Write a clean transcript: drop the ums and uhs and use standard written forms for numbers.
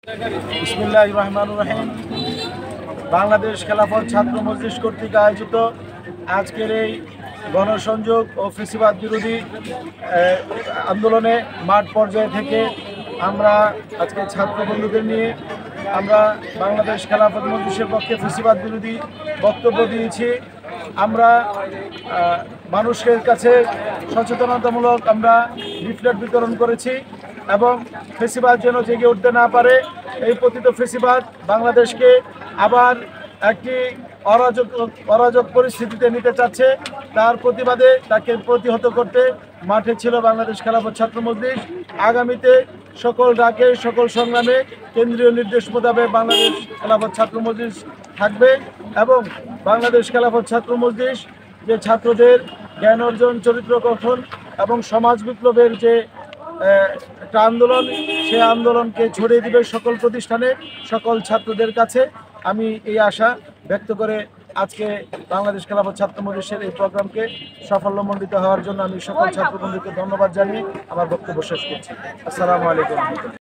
বিসমিল্লাহির রহমানির রহিম। বাংলাদেশ খেলাফত ছাত্র মজলিস কর্তৃক আয়োজিত আজকের এই গণসংযোগ ও ফ্যাসিবাদ বিরোধী আন্দোলনে মাঠ পর্যায় থেকে আমরা আজকে ছাত্র বন্ধুদের নিয়ে আমরা বাংলাদেশ খেলাফত মজলিসের পক্ষে ফ্যাসিবাদ বিরোধী বক্তব্য দিয়েছি। আমরা মানুষের কাছে সচেতনতামূলক আমরা লিফলেট বিতরণ করেছি এবং ফ্যাসিবাদ যেন জেগে উঠতে না পারে, এই পতিত ফ্যাসিবাদ বাংলাদেশকে আবার একটি অরাজক পরিস্থিতিতে নিতে চাচ্ছে। তার প্রতিবাদে তাকে প্রতিহত করতে মাঠে ছিল বাংলাদেশ খেলাফত ছাত্র মজলিস। আগামীতে সকল ডাকে সকল সংগ্রামে কেন্দ্রীয় নির্দেশ মোতাবেক বাংলাদেশ খেলাফত ছাত্র মজলিস থাকবে এবং বাংলাদেশ খেলাফত ছাত্র মজলিস যে ছাত্রদের জ্ঞান অর্জন, চরিত্র গঠন এবং সমাজ বিপ্লবের যে একটা আন্দোলন, সেই আন্দোলনকে ছড়িয়ে দিবে সকল প্রতিষ্ঠানে, সকল ছাত্রদের কাছে। আমি এই আশা ব্যক্ত করে আজকে বাংলাদেশ খেলাফত ছাত্র মজলিসের এই প্রোগ্রামকে সাফল্যমণ্ডিত হওয়ার জন্য আমি সকল ছাত্রবন্ধুকে ধন্যবাদ জানিয়ে আমার বক্তব্য শেষ করছি। আসসালামু আলাইকুম।